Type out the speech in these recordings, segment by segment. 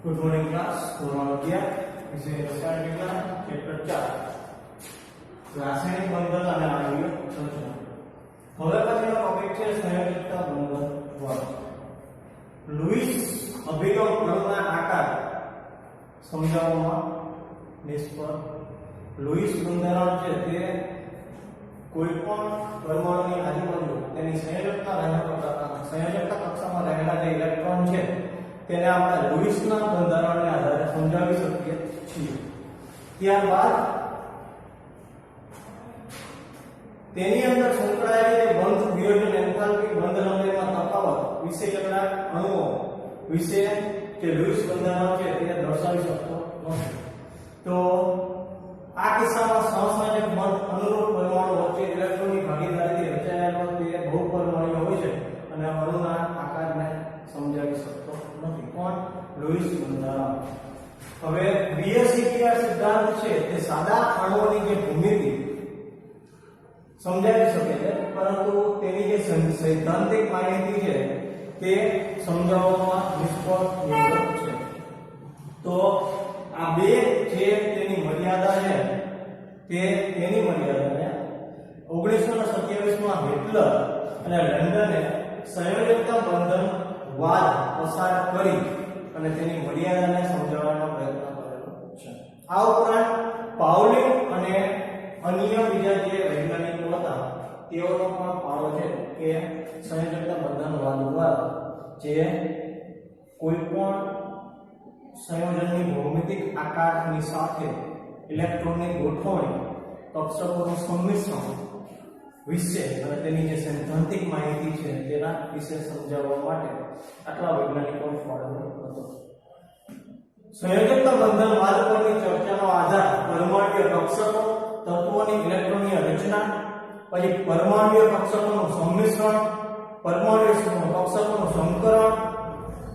Good morning class ધોરણ 11 વિષય રસાયણ વિજ્ઞાન ચેપ્ટર 4 રાસાયણિક બંધન અને આણ્વિક રચના. હવે પછીનો ટોપિક છે સંયોજકતા બંધન વાદ. લુઈસ અભિગમ અણુના આકાર સમજાવવામાં નિષ્ફળ. લુઈસ બંધારણ છે તે કોઈ પણ પરમાણુની આજુબાજુ તેની સંયોજકતા કક્ષામાં રહેલા જે ઇલેક્ટ્રોન છે તેને આપણે લુઈસના બંધારણને આધારે સમજાવી શકીએ છીએ. ત્યારબાદ તેની અંદર સંકળાયેલી જે બંધ વિયોજન એન્થાલ્પી બંધ લંબાઈમાં તફાવત વિશે કેટલાક અણુઓ વિશે જે લુઈસ બંધારણ છે તે દર્શાવી શકતો નથી. તો આ કિસ્સામાં સહસંયોજક બંધ અનુરૂપ પરમાણુ વચ્ચે ઇલેક્ટ્રોનની ભાગીદારીથી રચાયેલો તે બહુપરમાણુય હોય છે અને અણુના આકારને સમજાવી શકતો નથી. કોણ? લુઈસ બંધારણ. હવે બીએસસીપીઆર સિદ્ધાંત છે તે સાદા અણુઓની જે ભૂમિતિ સમજાવી શકે છે, પરંતુ તેની જે સૈદ્ધાંતિક માહિતી છે તે સમજાવવામાં નિષ્ફળ નીવડે છે. તો આ બે જે તેની મર્યાદા છે તેની મર્યાદાને 1927 માં હિટલર અને લંડને સંયોજકતા બંધન વાદ પસાર કરી અને તેની મર્યાદાને સમજાવવાનો પ્રયત્ન કરેલો છે. આ ઉપરાંત પાઉલિન અને અન્ય બીજા જે વૈજ્ઞાનિકો હતા તેઓનો પણ ફાળો છે કે સંયોજકતા બંધન વાદ દ્વારા જે કોઈ પણ સંયોજનની ભૌમિતિક આકારની સાથે ઇલેક્ટ્રોનની ગોઠવણી, કક્ષકોનું સંમિશ્રણ વિશે અને તેની જે સૈદ્ધાંતિક માહિતી છે તેના વિશે સમજાવવા માટે આટલા વૈજ્ઞાનિકોનો ફાળો હતો. સંયોજકતા બંધન વાદ પરની ચર્ચાનો આધાર પરમાણુય કક્ષકો, તત્વોની ઇલેક્ટ્રોનીય રચના, પછી પરમાણુય કક્ષકોનું સંમિશ્રણ, પરમાણુય કક્ષકોનું સંકરણ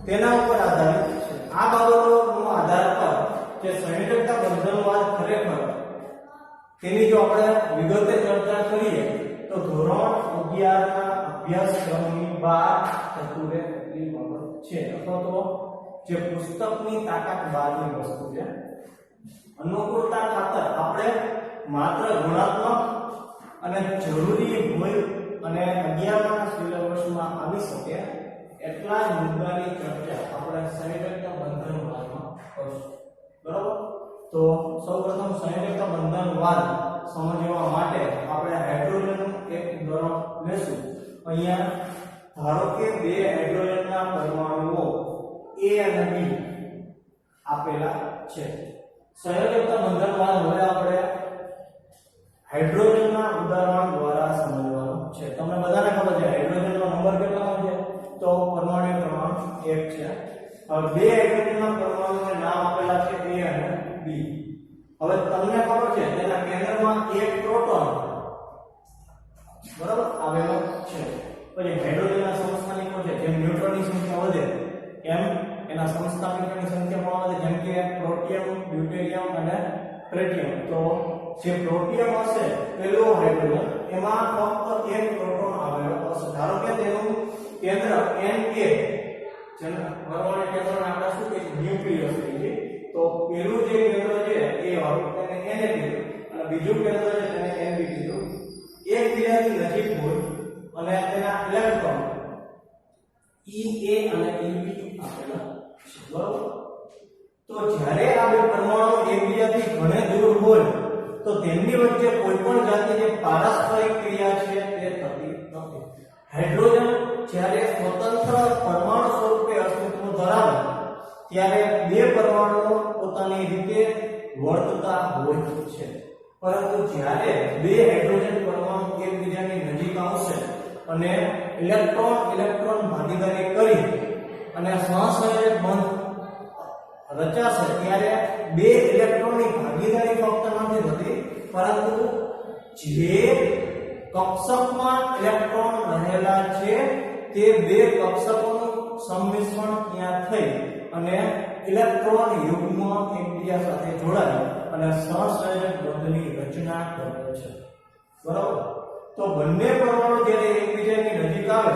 તેના ઉપર આધારિત છે. આ બાબતોનો આધાર પર જે સંયોજકતા બંધનવાદ ખરેખર તેની જો આપણે વિગતે ચર્ચા કરીએ તો ધોરણ 11 ના અભ્યાસક્રમની બહાર જતું રહે એટલી બાબત છે, અથવા તો જે પુસ્તકની તાકાત બહારની વસ્તુ છે. અનુકૂળતા ખાતર આપણે માત્ર ગુણાત્મક અને જરૂરી હોય અને 11મા સિલેબસમાં આવી શકે એટલા જ મુદ્દાની ચર્ચા આપણે સંયોજકતા બંધનવાદમાં કરીશું. બરાબર? તો સૌપ્રથમ સંયોજકતા બંધનવાદ સમજવા માટે આપણે હાઇડ્રોજનનું એક ઉદાહરણ લેશું. અહીંયા ધારો કે બે હાઇડ્રોજનના પરમાણુઓ A અને B આપેલા છે. સંયોજકતા બંધનવાદ હવે આપણે હાઇડ્રોજનના ઉદાહરણ દ્વારા સમજવાનો છે. તમને બધાને ખબર છે હાઇડ્રોજનનો નંબર કેટલો છે? તો પરમાણુ ક્રમાંક 1 છે. હવે બે હાઇડ્રોજનના પરમાણુને નામ આપેલા છે A અને B. હવે તમને ખબર છે તેના કેન્દ્રમાં એક પ્રોટોન બરાબર આવેલો છે. પછી હાઇડ્રોજનના સમસ્થાનિકો છે, જેમ ન્યુટ્રોનની સંખ્યા વધે એમ એના સમસ્થાનિકોની સંખ્યા પણ વધે, જેમ કે પ્રોટિયમ, ડ્યુટેરિયમ અને ટ્રિટિયમ. તો જે પ્રોટિયમ હશે પેલો હાઇડ્રોજન એમાં ફક્ત એક પ્રોટોન આવેલો હશે. ધારો કે તેનું કેન્દ્ર Na, જેના પરમાણુ કેન્દ્રને આપણે શું કહીએ ન્યુક્લિયસ કહીએ. તો પેલું જે કેન્દ્ર છે એ વાળું તેને Na કીધું અને બીજું કેન્દ્ર છે તેને Nb કીધું. એકબીજાની નજીક હોય અને તેના ઇલેક્ટ્રોન Ea અને Eb આપેલા છે. બરાબર? તો જ્યારે આ બે પરમાણુ એકબીજાથી ઘણે દૂર હોય તો તેમની વચ્ચે કોઈ પણ જાતની પારસ્પરિક ક્રિયા છે તે થતી નથી. હાઇડ્રોજન જ્યારે સ્વતંત્ર પરમાણુ સ્વરૂપે અસ્તિત્વ ધરાવે ત્યારે બે પરમાણુઓ પોતાની રીતે વર્તતા હોય છે, પરંતુ જ્યારે બે હાઇડ્રોજન પરમાણુ એકબીજાની નજીક આવશે અને ઇલેક્ટ્રોન ભાગીદારી કરી અને સહસંયોજક બંધ રચાશે ત્યારે બે ઇલેક્ટ્રોનની ભાગીદારી ફક્ત નથી થતી, પરંતુ જે કક્ષકમાં ઇલેક્ટ્રોન રહેલા છે તે બે કક્ષકોનું સંમિશ્રણ ત્યાં થઈ અને ઇલેક્ટ્રોન યુગ્મ એકબીજા સાથે જોડાય અને સહસંયોજક બંધની રચના કરે છે. બરાબર? તો બંને પરમાણુ જ્યારે એકબીજાની નજીક આવે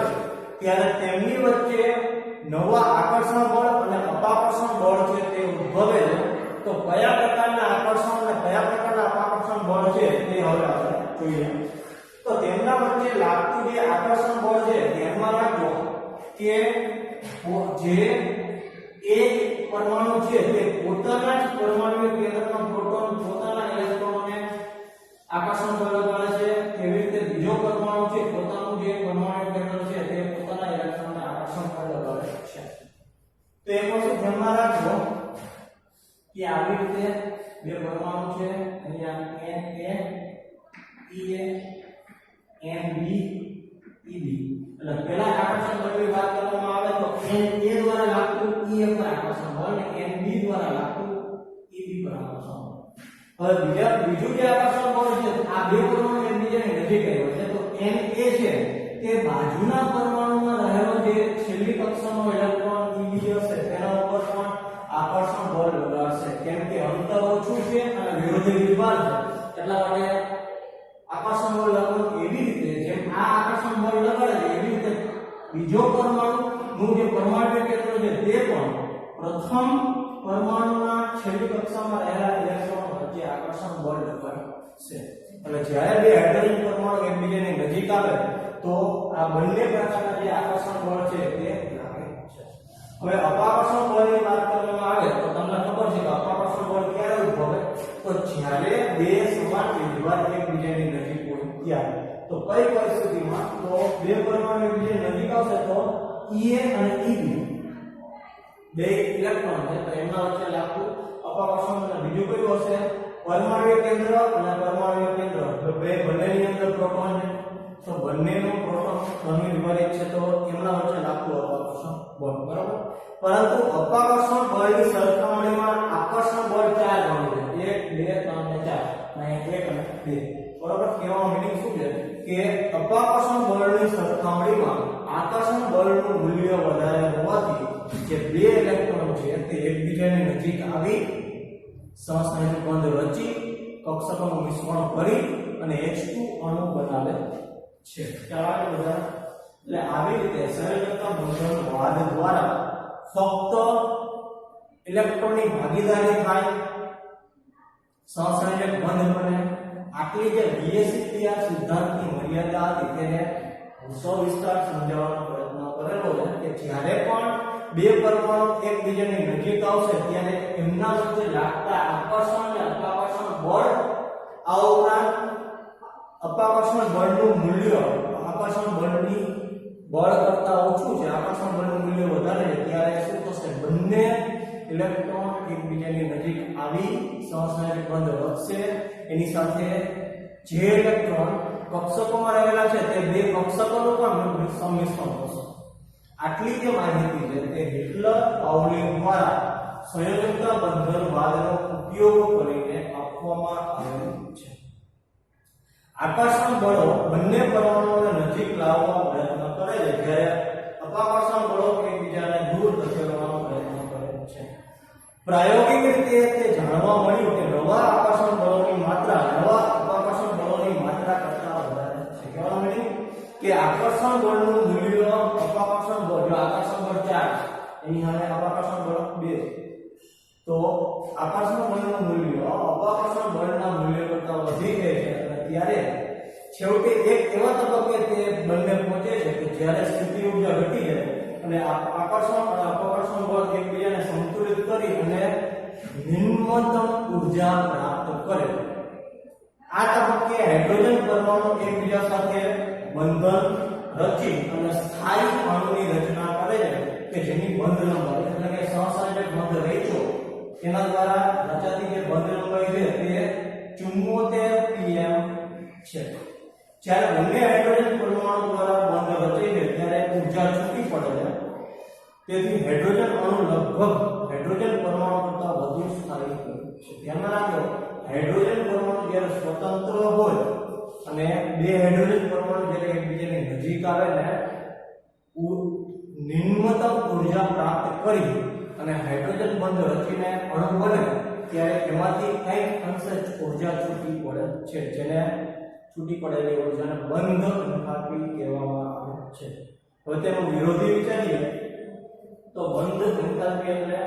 ત્યારે તેમની વચ્ચે નવા આકર્ષણ બળ અને અપાકર્ષણ બળ છે તે ઉદ્ભવે છે, તો કયા પ્રકારના આકર્ષણ અને કયા પ્રકારના અપાકર્ષણ બળ છે તે હવે આપણે જોઈએ. તો તેમના વચ્ચે લાગતું જે આકર્ષણ બળ છે ધ્યાનમાં રાખજો કે જે એક પરમાણુ છે તે પોતાના જ પરમાણુ કેન્દ્રમાં પ્રોટોન પોતાના ઇલેક્ટ્રોનને આકર્ષણ બળ લગાડે છે, તેવી રીતે બીજો પરમાણુ છે પોતાનું જે પરમાણુ કેન્દ્ર છે તે પોતાના ઇલેક્ટ્રોનને આકર્ષણ બળ લગાડે છે. તો એક વસ્તુ ધ્યાનમાં રાખજો કે આવી રીતે બે પરમાણુ છે, અહીંયા Na Eb Eb એટલે પહેલા આકર્ષણ બળની વાત કરવામાં આવે તો Na દ્વારા લાગતું Ef પર આકર્ષણ બળ અને Nb દ્વારા લાગતું Eb પર આકર્ષણ બળ. હવે બીજું જે આકર્ષણ બળ છે આ બે પરમાણુ એકબીજાની નજીક આવ્યો છે, તો Na છે તે બાજુના પરમાણુમાં રહેલો જે છેલ્લી કક્ષાનો ઇલેક્ટ્રોન Eb હશે તેના ઉપર પણ આકર્ષણ બળ લગાડશે, કેમ કે અંતર ઓછું છે અને વિરોધી વિભાગ છે એટલા માટે આકર્ષણ બળ લગાડવું એવી રીતે જેમ આ આકર્ષણ બળ લગાડે છે એવી રીતે બીજો પરમાણુ નું જે પરમાણુ કેન્દ્ર છે તે પણ પ્રથમ પરમાણુના છેલ્લી કક્ષામાં રહેલા ઇલેક્ટ્રોન વચ્ચે આકર્ષણ બળ લગાડશે. એટલે જ્યારે બે હાઇડ્રોજન પરમાણુ એકબીજાની નજીક આવે તો આ બંને પ્રકારના જે આકર્ષણ બળ છે તે લાગે છે. હવે અપાકર્ષણ બળની વાત કરવામાં આવે તો તમને ખબર છે કે અપાકર્ષણ બળ ક્યારે ઉદ્ભવે, તો જ્યારે બે સમાન વિભાગ એકબીજાની નજીક હોય ત્યારે. તો કઈ પરિસ્થિતિમાં? તો બે પરમાણુ એકબીજાની નજીક આવશે તો Ea અને Eb બે ઇલેક્ટ્રોન છે તો એમના વચ્ચે લાગતું અપાકર્ષણ અને બીજું કયું હશે? પરમાણુ કેન્દ્ર અને પરમાણુ કેન્દ્ર. તો બંનેની અંદર પ્રોટોન છે તો બંનેનો પ્રોટોન ધન વિભાજિત છે તો એમના વચ્ચે લાગતું અપાકર્ષણ બળ, બરાબર. પરંતુ અપાકર્ષણ બળની સરખામણીમાં આકર્ષણ બળ 4 ગણું છે, 1 2 3 અને 4 અને 1 અને 2, બરાબર. કહેવાનો મીનિંગ શું છે કે અપાકર્ષણ બળની સરખામણીમાં આકર્ષણ બળનું મૂલ્ય વધારે હોવાથી જે બે ઇલેક્ટ્રોન છે તે એકબીજાની નજીક આવી સહસંયોજક બંધ રચી કક્ષકોનું મિશ્રણ કરી અને H2 અણુ બનાવે છે. ચાલો બધા એટલે આવી રીતે સંયોજકતા બંધન વાદ દ્વારા ફક્ત ઇલેક્ટ્રોનની ભાગીદારી થાય, સહસંયોજક બંધ બને. આટલી જે BSEPR સિદ્ધાંતની મર્યાદા હતી તેને સવિસ્તાર સમજાવવાનો પ્રયત્ન કરેલો છે કે જ્યારે પણ બે પરમાણુ એકબીજાની નજીક આવશે ત્યારે એમના વચ્ચે લાગતા આકર્ષણ અને અપાકર્ષણ બળ, આ ઉપરાંત અપાકર્ષણ બળનું મૂલ્ય આકર્ષણ બળની બળ કરતા ઓછું છે, આકર્ષણ બળનું મૂલ્ય વધારે છે, ત્યારે શું થશે? બંને ઇલેક્ટ્રોન એકબીજાની નજીક આવી સહસંયોજક બંધ રચશે. એની સાથે જે ઇલેક્ટ્રોન કક્ષકોમાં રહેલા છે તે બે કક્ષકોનું પણ સંમિશ્રણ થશે. આટલી જે માહિતી છે તે હિટલર પાઉલિન દ્વારા સંયોજકતા બંધન વાદનો ઉપયોગ કરીને આપવામાં આવેલું છે. આકર્ષણ બળો બંને પરમાણુઓને નજીક લાવવાનો પ્રયત્ન કરે છે, જ્યારે અપાકર્ષણ બળો એકબીજાને દૂર ધકેલવાનો પ્રયત્ન કરે છે. પ્રાયોગિક રીતે તે જાણવા મળ્યું કે નવા આકર્ષણ બળોની માત્રા નવા અપાકર્ષણ બળોની માત્રા કરતા વધારે છે. કહેવાનો મતલબ કે આકર્ષણ બળનું મૂલ્ય અપાકર્ષણ બળ, જો આકર્ષણ બળ 4 એની સામે અપાકર્ષણ બળ 2, તો આકર્ષણ બળનું મૂલ્ય અપાકર્ષણ બળના મૂલ્ય કરતા વધી જાય છે. ત્યારે છેવટે એક એવા તબક્કે તે બંને પહોંચે છે કે જ્યારે સ્થિતિ ઊર્જા ઘટી જાય અને આકર્ષણ અને અપાકર્ષણ બળ એકબીજાને સંતુલિત કરી અને નિમ્નતમ ઊર્જા પ્રાપ્ત કરે. આ તબક્કે હાઇડ્રોજન પરમાણુ એકબીજા સાથે બંધન રચી અને સ્થાયી અણુની રચના કરે છે કે જેની બંધ લંબાઈ એટલે કે સહસંયોજક બંધ રેચો તેના દ્વારા રચાતી જે બંધ લંબાઈ છે તે 74 pm છે. જ્યારે બંને હાઇડ્રોજન પરમાણુ દ્વારા બંધ રચાય છે ત્યારે ઊર્જા છૂટી પડે છે. તેથી હાઇડ્રોજન અણુ લગભગ હાઇડ્રોજન પરમાણુ કરતાં વધુ સ્થાયી છે. ધ્યાનમાં રાખો, હાઇડ્રોજન પરમાણુ જ્યારે સ્વતંત્ર હોય અને બે હાઇડ્રોજન પરમાણુ જ્યારે એકબીજાની નજીક આવે ને નિમ્નતમ ઊર્જા પ્રાપ્ત કરી અને હાઇડ્રોજન બંધ રચીને અણુ બને ત્યારે એમાંથી કંઈક અંશે ઊર્જા છૂટી પડે છે, જેને છૂટી પડેલી ઊર્જાને બંધ એન્થાલ્પી કહેવામાં આવે છે. હવે તેનો વિરોધી વિચારીએ તો બંધ એન્થાલ્પી એટલે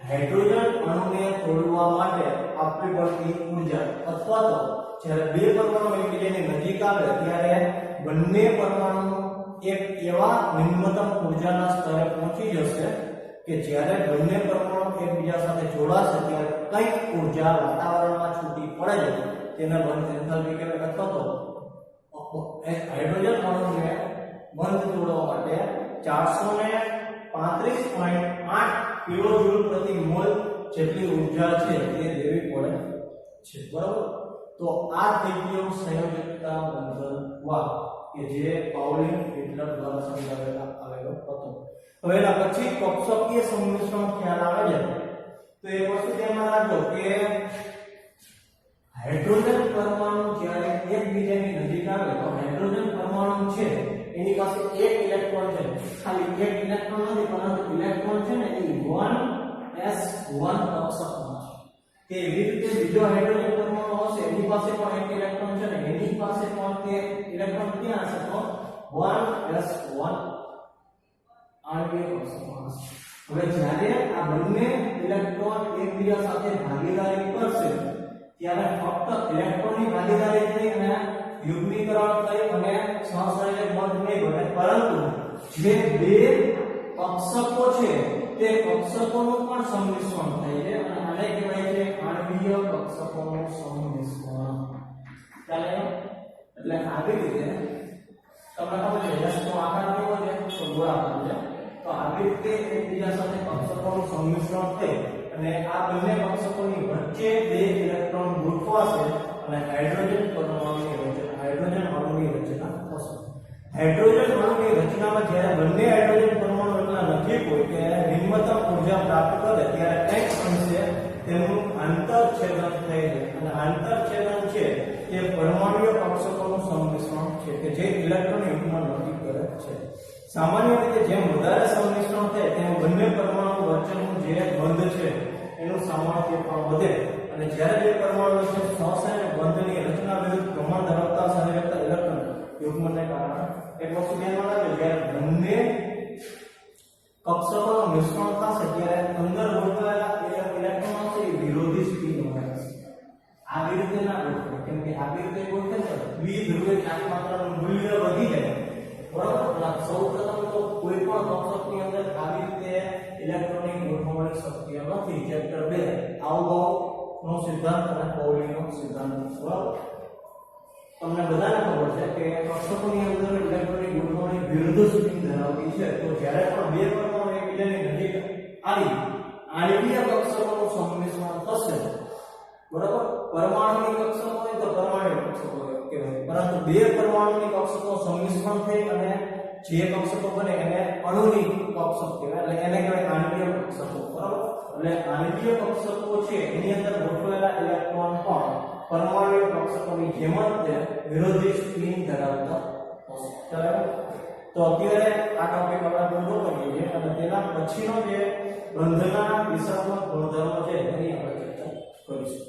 હાઇડ્રોજન અણુને તોડવા માટે આપવી પડતી ઊર્જા અથવા તો જ્યારે બે પરમાણુ એકબીજાની નજીક આવે ત્યારે બંને પરમાણુ એક એવા નિમ્નતમ ઊર્જાના સ્તરે પહોંચી જશે કે જ્યારે બંને પરમાણુ એકબીજા સાથે જોડાશે ત્યારે કંઈક ઊર્જા વાતાવરણમાં છૂટી પડે છે તેને બંધ એન્થાલ્પી કહેવાય અથવા તો હાઇડ્રોજન અણુને બંધ તોડવા માટે 435.8 કિલોજૂલ પ્રતિ મોલ જેટલી ઊર્જા છે તે દેવી પડે છે બરાબર તો આ થઈ ગયો સંયોજકતા બંધનવાદ કે જે પાઉલિન હિટલર દ્વારા સમજાવેલા આવેલો હતો હવે એના પછી કક્ષકીય સંમિશ્રણ ખ્યાલ આવે છે તો એ વસ્તુ ધ્યાનમાં રાખજો કે હાઇડ્રોજન પરમાણુ જ્યારે એકબીજાની નજીક આવે તો હાઇડ્રોજન પરમાણુ છે એની પાસે એક ઇલેક્ટ્રોન છે ખાલી એક ઇલેક્ટ્રોન નથી પરંતુ ઇલેક્ટ્રોન છે ને એ 1s1 કક્ષકમાં છે તે એવી રીતે બીજો હાઇડ્રોજન પરમાણુ હશે એની પાસે પણ એક ઇલેક્ટ્રોન છે ને એની પાસે પણ તે ઇલેક્ટ્રોન ક્યાં હશે તો 1s1 આણ્વિય કક્ષકમાં હશે હવે જ્યારે આ બંને ઇલેક્ટ્રોન એકબીજા સાથે ભાગીદારી કરશે ત્યારે ફક્ત ઇલેક્ટ્રોનની ભાગીદારી થઈ અને યુગ્મીકરણ થઈ અને સહસંયોજક બંધ નહીં બને પરંતુ જે બે કક્ષકો છે તે કક્ષકોનું પણ સંમિશ્રણ થાય છે અને આને કહેવાય છે આણ્વિય કક્ષકોનું સંમિશ્રણ ચાલે એટલે આવી રીતે તમને ખબર છે રસ્તો આકાર કેવો છે તો ગોળાકાર છે તો આવી રીતે એકબીજા સાથે કક્ષકોનું સંમિશ્રણ થાય અને આ બંને કક્ષકોની વચ્ચે બે ઇલેક્ટ્રોન ગોઠવાશે અને હાઇડ્રોજન પરમાણુની રચના હાઇડ્રોજન અણુની રચના થશે હાઇડ્રોજન અણુની રચનામાં જ્યારે બંને હાઇડ્રોજન પરમાણુ એટલા નજીક હોય કે નિમ્નતમ ઊર્જા પ્રાપ્ત કરે ત્યારે કંઈક અંશે તેનું આંતરછેદન થાય છે અને આંતરછેદન છે તે પરમાણુય કક્ષકોનું સંમિશ્રણ છે કે જે ઇલેક્ટ્રોન યુગ્મ નક્કી કરે છે સામાન્ય રીતે જેમ વધારે સંમિશ્રણ થાય તેમ બંને પરમાણુ વચ્ચેનું જે બંધ છે એનું સામર્થ્ય પણ વધે અને જ્યારે બે પરમાણુ વચ્ચે સહસંયોજક બંધની રચના વિરુદ્ધ પ્રમાણ ધરાવતા સંયોજકતા ઇલેક્ટ્રોન યુગ્મને કારણે એક વસ્તુ ધ્યાનમાં રાખજો જ્યારે બંને કક્ષકોનું મિશ્રણ થશે ત્યારે અંદર ગોઠવાયેલા ઇલેક્ટ્રોન છે એ વિરોધી સ્પિન બનાવશે આવી રીતે ના ગોઠવે કેમ કે આવી રીતે ગોઠવે છે દ્વિધ્રુવીય તાપમાત્રાનું મૂલ્ય વધી જાય બરાબર સૌપ્રથમ તો કોઈ પણ કક્ષકની અંદર આવી રીતે ઇલેક્ટ્રોનની ગોઠવણી શક્ય નથી ચેપ્ટર 2 આઉબોનો સિદ્ધાંત અને પાઉલીનો સિદ્ધાંત બરાબર તમને બધાને ખબર છે કે કક્ષકોની અંદર ઇલેક્ટ્રોનની ગોઠવણી વિરુદ્ધ સ્પિન ધરાવતી છે તો જ્યારે પણ બે પરમાણુ એકબીજાની નજીક આવી આણ્વિય કક્ષકોનું સંમિશ્રણ થશે બરાબર પરમાણુની કક્ષકો હોય તો પરમાણુ કક્ષકો કહેવાય પરંતુ બે પરમાણુની કક્ષકો સંમિશ્રણ થઈ અને જે કક્ષકો બને એને અણુની કક્ષક કહેવાય એટલે એને કહેવાય આણ્વિય કક્ષકો બરાબર એટલે આણ્વિય કક્ષકો છે એની અંદર ગોઠવાયેલા ઇલેક્ટ્રોન પણ પરમાણુ કક્ષકોની જેમ જ વિરોધી સ્પિન ધરાવતા હશે બરાબર તો અત્યારે આ ટોપિક આપણે પૂરો કરીએ છીએ અને તેના પછીનો જે બંધના દિશાત્મક ગુણધર્મો છે એની આપણે ચર્ચા કરીશું